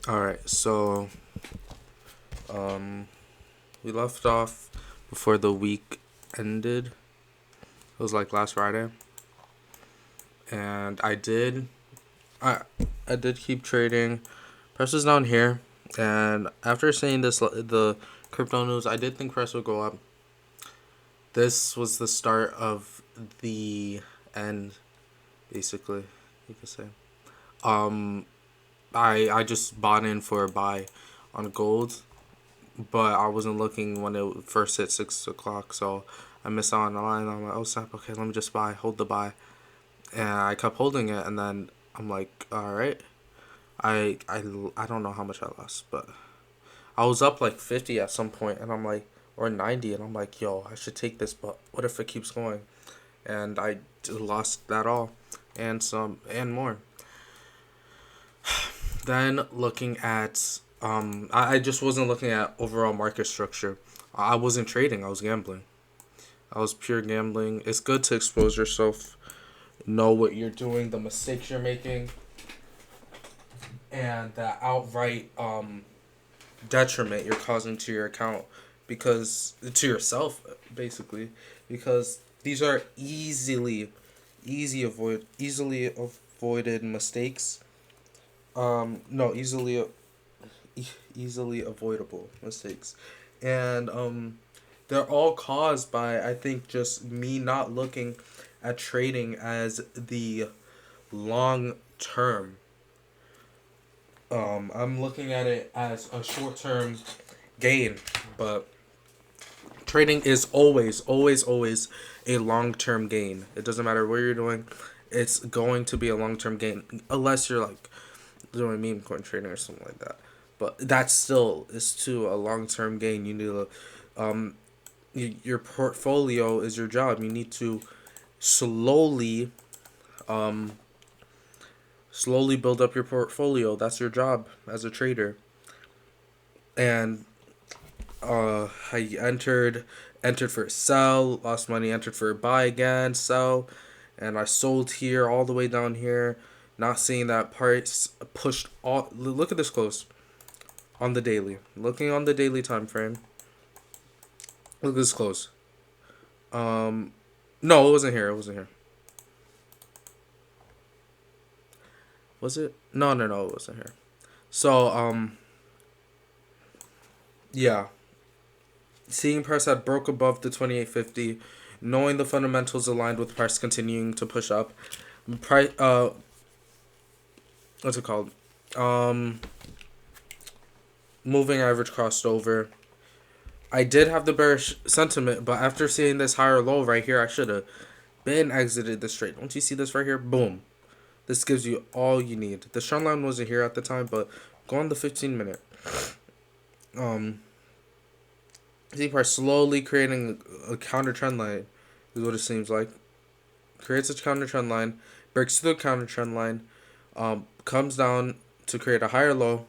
All right, so um, we left off before the week ended. It was like last Friday, and I I did keep trading. Price is down here, and after seeing the crypto news, I did think price would go up. This was the start of the end, basically. You could say. Um, I just bought in for a buy on gold, but I wasn't looking when it first hit 6 o'clock, so I missed out on the line. I'm like, oh snap, okay, let me just hold the buy, and I kept holding it, and then I'm like, all right, I don't know how much I lost, but I was up like 50 at some point, and I'm like, or 90, and I'm like, yo, I should take this, but what if it keeps going? And I lost that all, and some and more. Then looking at I just wasn't looking at overall market structure. I wasn't trading. I was gambling. I was pure gambling. It's good to expose yourself, know what you're doing, the mistakes you're making, and the outright detriment you're causing to your account, because to yourself basically, because these are easily avoided mistakes. No, easily avoidable mistakes, and they're all caused by, I think, just me not looking at trading as the long term. I'm looking at it as a short term gain, but trading is always a long term gain. It doesn't matter what you're doing, it's going to be a long term gain, unless you're like doing meme coin trading or something like that. But that still is to a long term gain. You need to, your portfolio is your job. You need to slowly, um, slowly build up your portfolio. That's your job as a trader. And I entered for a sell, lost money, entered for a buy again, sell, and I sold here all the way down here, not seeing that price pushed all. Look at this close on the daily. Looking on the daily time frame. Look at this close. Um, no, it wasn't here. It wasn't here. Was it? No, no, no, it wasn't here. So, yeah, seeing price had broke above the 2850, knowing the fundamentals aligned with price continuing to push up. Price, what's it called? Um, moving average crossed over. I did have the bearish sentiment, but after seeing this higher low right here, I should have been exited this trade. Don't you see this right here? Boom. This gives you all you need. The trend line wasn't here at the time, but go on the 15 minute. Um, see price slowly creating a counter trend line is what it seems like. Creates a counter trend line, breaks through the counter trend line, comes down to create a higher low,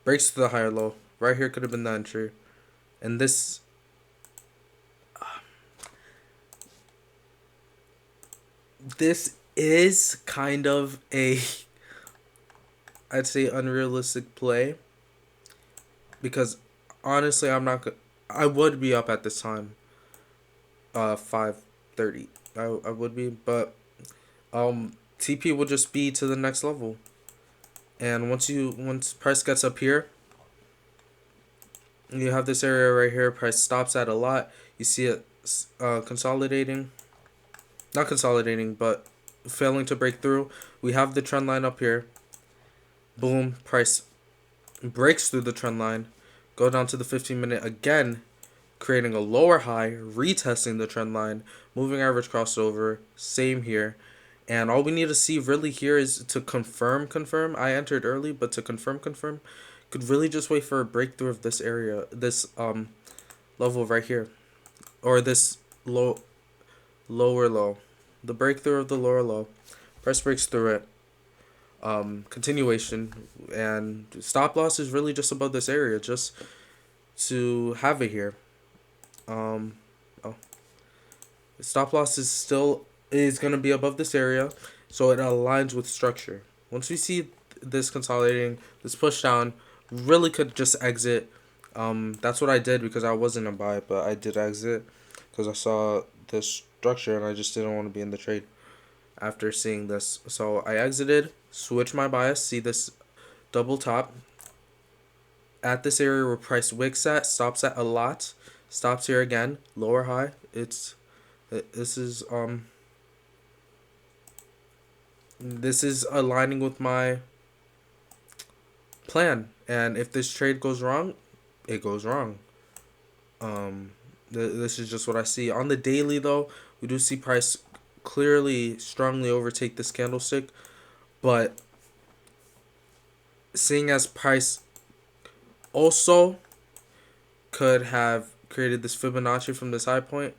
breaks to the higher low. Right here could have been the entry, and this is kind of a, I'd say, unrealistic play, because honestly I would be up at this time, 5:30. I would be, but TP will just be to the next level, and once price gets up here, you have this area right here. Price stops at a lot. You see it consolidating, not consolidating, but failing to break through. We have the trend line up here. Boom, price breaks through the trend line, go down to the 15 minute again, creating a lower high, retesting the trend line, moving average crossover, same here. And all we need to see really here is to confirm. I entered early, but to confirm, could really just wait for a breakthrough of this area, this level right here, or this lower low, the breakthrough of the lower low. Price breaks through it. Continuation, and stop loss is really just above this area, just to have it here. Um, oh, stop loss is gonna be above this area, so it aligns with structure. Once we see this consolidating, this push down, really could just exit. That's what I did because I wasn't a buy, but I did exit because I saw this structure and I just didn't want to be in the trade after seeing this. So I exited, switched my bias, see this double top at this area where price wicks at, stops at a lot, stops here again, lower high. This is this is aligning with my plan. And if this trade goes wrong, it goes wrong. This is just what I see. On the daily, though, we do see price clearly, strongly overtake this candlestick. But seeing as price also could have created this Fibonacci from this high point,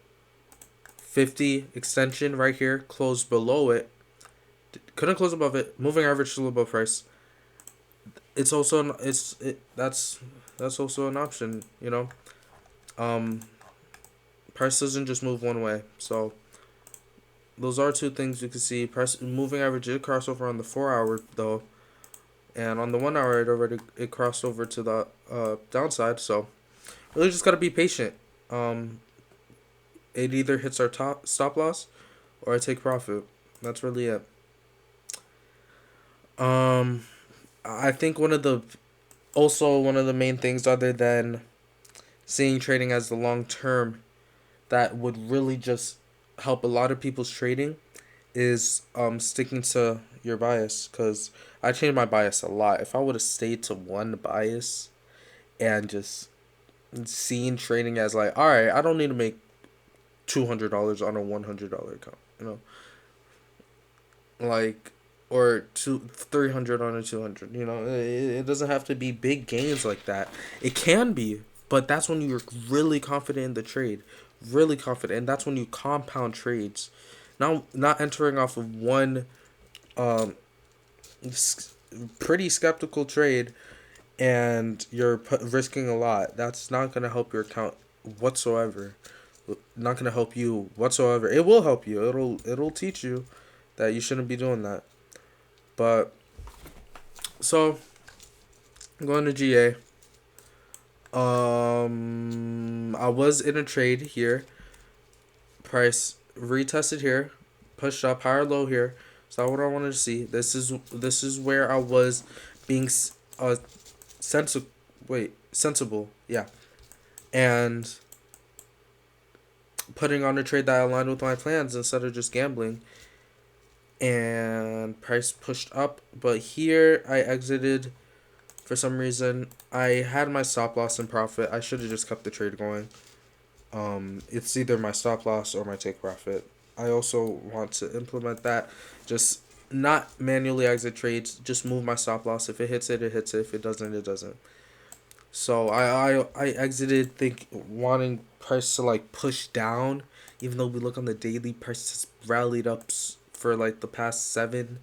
50 extension right here, closed below it, couldn't close above it, moving average still above price. It's also that's also an option, you know. Price doesn't just move one way, so those are two things you can see. Price moving average did cross over on the 4 hour though, and on the 1 hour it crossed over to the downside. So really just gotta be patient. It either hits our top stop loss or I take profit. That's really it. I think one of the main things, other than seeing trading as the long term, that would really just help a lot of people's trading is sticking to your bias, because I changed my bias a lot. If I would have stayed to one bias and just seen trading as like, all right, I don't need to make $200 on a $100 account, you know, like, or 300 on a 200. You know, it doesn't have to be big gains like that. It can be, but that's when you're really confident in the trade, really confident, and that's when you compound trades. Not entering off of one um pretty skeptical trade and you're risking a lot. That's not going to help your account whatsoever. Not going to help you whatsoever. It will help you. It'll teach you that you shouldn't be doing that. But so going to GA. I was in a trade here. Price retested here, pushed up higher low here. So what I wanted to see. This is where I was being sensible. Yeah. And putting on a trade that aligned with my plans instead of just gambling. And price pushed up, but here I exited for some reason. I had my stop loss and profit. I should have just kept the trade going. It's either my stop loss or my take profit. I also want to implement that. Just not manually exit trades. Just move my stop loss. If it hits it, it hits it. If it doesn't, it doesn't. So I exited wanting price to like push down, even though we look on the daily, price has rallied up for like the past 7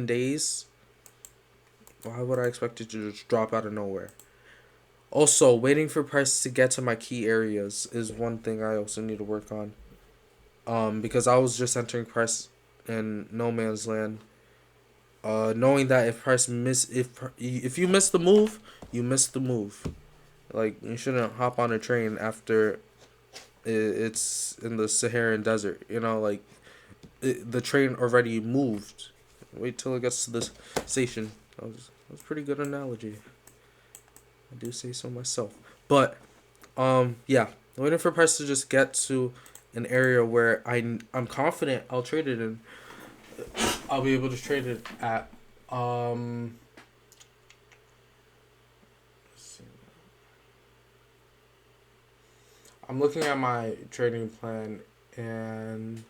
days. Why would I expect it to just drop out of nowhere? Also, waiting for price to get to my key areas is one thing I also need to work on. Because I was just entering price in no man's land. Knowing that if you miss the move, you miss the move. Like, you shouldn't hop on a train after it's in the Saharan desert. You know, like the train already moved. Wait till it gets to the station. That was a pretty good analogy. I do say so myself. But yeah, waiting for price to just get to an area where I'm confident I'll trade it in. I'll be able to trade it at let's see. I'm looking at my trading plan and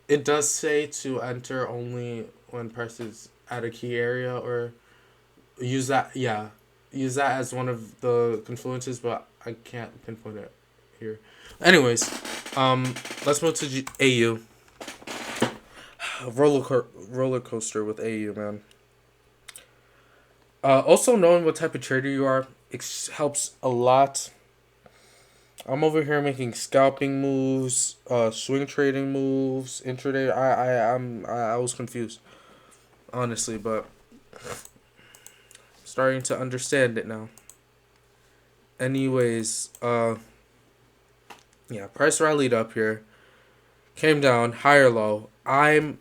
it does say to enter only when price is at a key area, or use that as one of the confluences, but I can't pinpoint it here. Anyways, let's move to AU. Roller coaster with AU, man. Also knowing what type of trader you are helps a lot I'm over here making scalping moves, swing trading moves, intraday. I was confused, honestly, but starting to understand it now. Anyways, yeah, price rallied up here, came down, higher low. I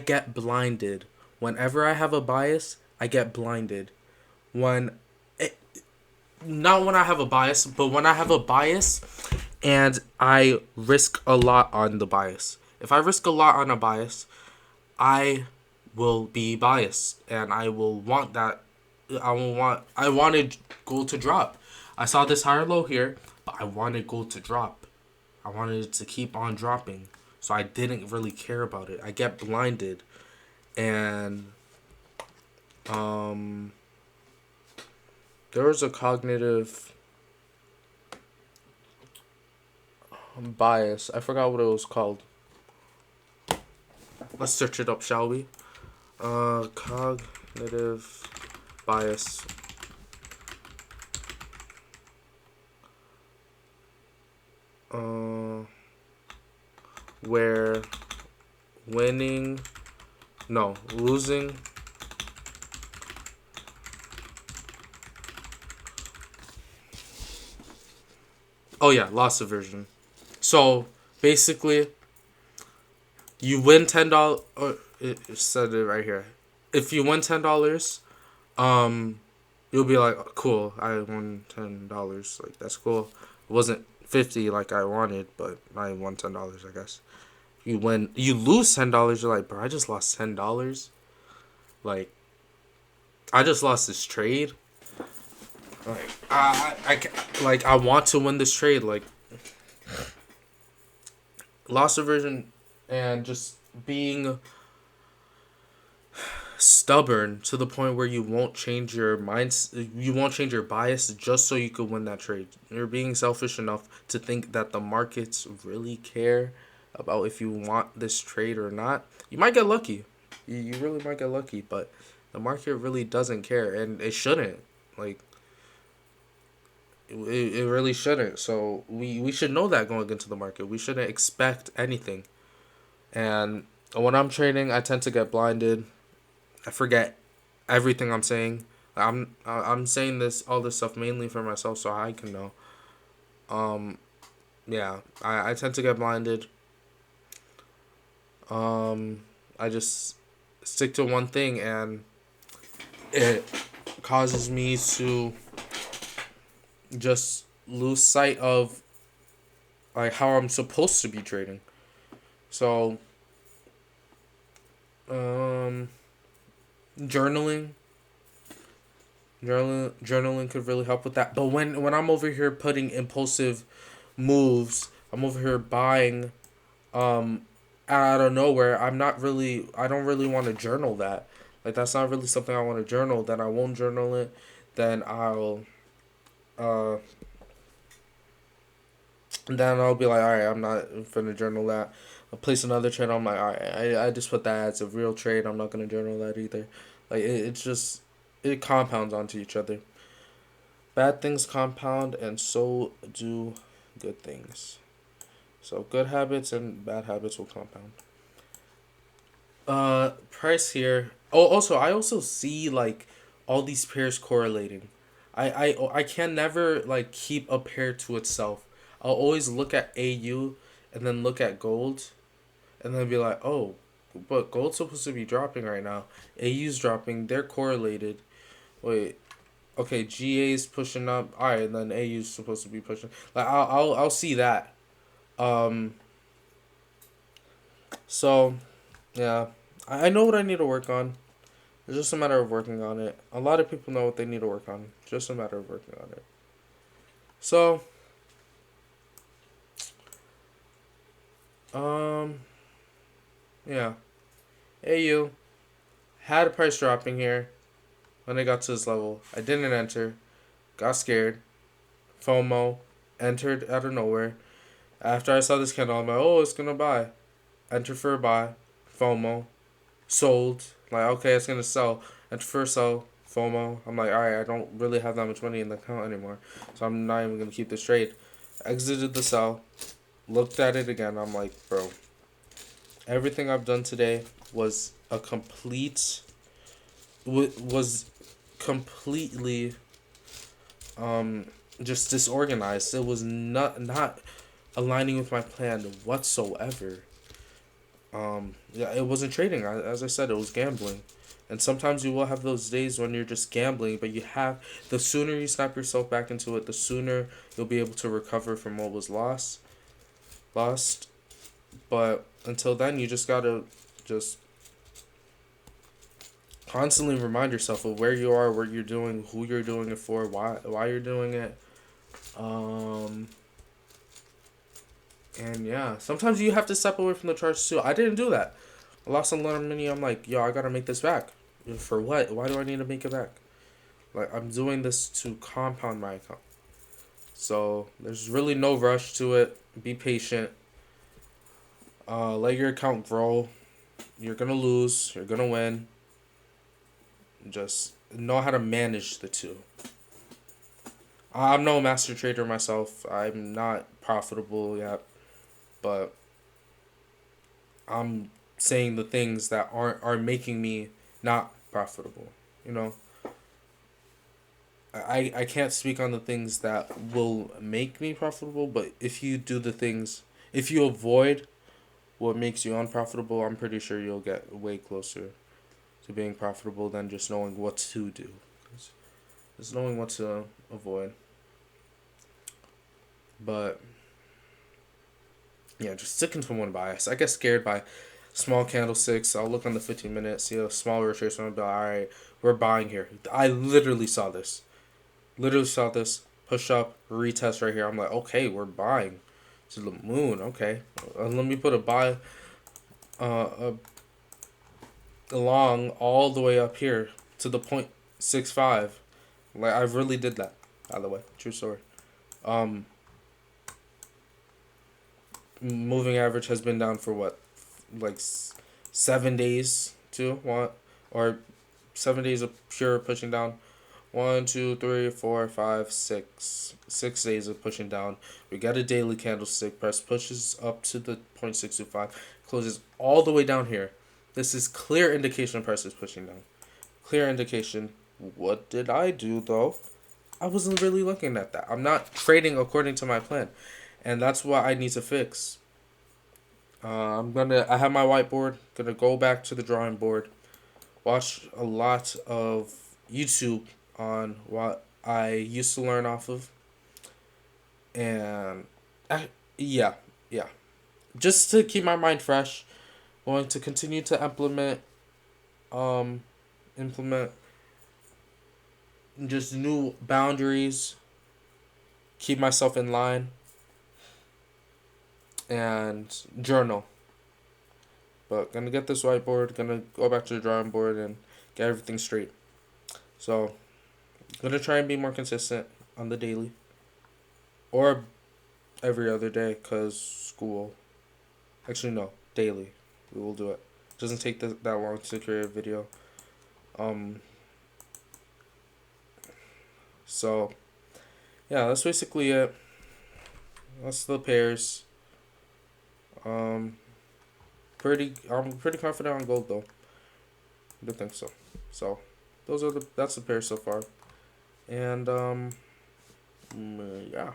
get blinded whenever I have a bias. I get blinded when it, not when I have a bias, but when I have a bias and I risk a lot on the bias. If I risk a lot on a bias, I will be biased and I will want that. I wanted gold to drop. I saw this higher low here, but I wanted gold to drop. I wanted it to keep on dropping. So I didn't really care about it. I get blinded and um there was a cognitive bias. I forgot what it was called. Let's search it up, shall we? Cognitive bias. Uh, where winning, no, losing. Oh yeah, loss aversion. So basically, you win $10. It said it right here. If you win $10, um, you'll be like, oh, cool, I won $10. Like that's cool. It wasn't 50 like I wanted, but I won $10. I guess. You lose $10. You're like, bro, I just lost $10. Like, I just lost this trade. Like, I want to win this trade. Like, loss aversion and just being stubborn to the point where you won't change your minds, you won't change your bias just so you could win that trade. You're being selfish enough to think that the markets really care about if you want this trade or not. You might get lucky. You really might get lucky, but the market really doesn't care, and it shouldn't. Like, it really shouldn't. So we should know that going into the market. We shouldn't expect anything. And when I'm trading, I tend to get blinded. I forget everything I'm saying. I'm saying all this stuff mainly for myself so I can know. Um yeah, I tend to get blinded. I just stick to one thing and it causes me to just lose sight of like how I'm supposed to be trading. So um journaling journaling could really help with that. But when I'm over here putting impulsive moves, I'm over here buying um out of nowhere. I don't really want to journal that. Like that's not really something I want to journal. Then I won't journal it. Then uh I'll be like, all right, I'm not gonna journal that. I'll place another trade. I'm like, all right, I just put that as a real trade. I'm not gonna journal that either. Like it's just it compounds onto each other. Bad things compound, and so do good things. So good habits and bad habits will compound. Price here. Oh, also I also see like all these pairs correlating. I can never like keep a pair to itself. I'll always look at AU and then look at gold, and then be like, oh, but gold's supposed to be dropping right now. AU's dropping. They're correlated. Wait, okay, GA's pushing up. All right, and then AU's supposed to be pushing. Like I'll see that. Um. So, yeah, I know what I need to work on. It's just a matter of working on it. A lot of people know what they need to work on. Just a matter of working on it. So, um, yeah. AU had a price dropping here when it got to this level. I didn't enter. Got scared. FOMO. Entered out of nowhere. After I saw this candle, I'm like, oh, it's gonna buy. Enter for a buy. FOMO. Sold. Like, okay, it's gonna sell. Enter for a sell. FOMO. I'm like, alright, I don't really have that much money in the account anymore. So I'm not even gonna keep this trade. Exited the cell, looked at it again. I'm like, bro, everything I've done today was a complete was completely um just disorganized. It was not aligning with my plan whatsoever. Yeah, it wasn't trading. As I said, it was gambling. And sometimes you will have those days when you're just gambling, but the sooner you snap yourself back into it, the sooner you'll be able to recover from what was lost. But until then, you just gotta just constantly remind yourself of where you are, what you're doing, who you're doing it for, why you're doing it. Um, and yeah, sometimes you have to step away from the charge too. I didn't do that. I lost a lot of money. I'm like, yo, I gotta make this back. For what? Why do I need to make it back? Like, I'm doing this to compound my account. So there's really no rush to it. Be patient. Let your account grow. You're gonna lose. You're gonna win. Just know how to manage the two. I'm no master trader myself. I'm not profitable yet, but I'm saying the things that are making me not profitable. You know, I can't speak on the things that will make me profitable, but if you do the things, if you avoid what makes you unprofitable, I'm pretty sure you'll get way closer to being profitable than just knowing what to do. Just knowing what to avoid. But yeah, just sticking to one bias. I get scared by small candlesticks. I'll look on the 15 minutes, see a small retracement. I'll be like, all right, we're buying here. I literally saw this. Push up, retest right here. I'm like, okay, we're buying to the moon. Okay, let me put a buy uh, along all the way up here to the 0.65. Like, I really did that, by the way. True story. Um, moving average has been down for what, like 7 days too? What, or 7 days of pure pushing down. 1, 2, 3, 4, 5, 6. 6 days of pushing down. We got a daily candlestick. Price pushes up to the 0.625. Closes all the way down here. This is clear indication price is pushing down. Clear indication. What did I do though? I wasn't really looking at that. I'm not trading according to my plan. And that's what I need to fix. I have my whiteboard. Gonna go back to the drawing board. Watch a lot of YouTube on what I used to learn off of. And yeah, yeah. Just to keep my mind fresh, going to continue to um, implement just new boundaries, keep myself in line, and journal. But gonna get this whiteboard, gonna go back to the drawing board and get everything straight. So, gonna try and be more consistent on the daily. Or every other day, because school. Actually, no, daily. We will do it. Doesn't take that long to create a video. Um, so, yeah, that's basically it. That's the pairs. Um, I'm pretty confident on gold though. I do think so. So, that's the pairs so far. And yeah.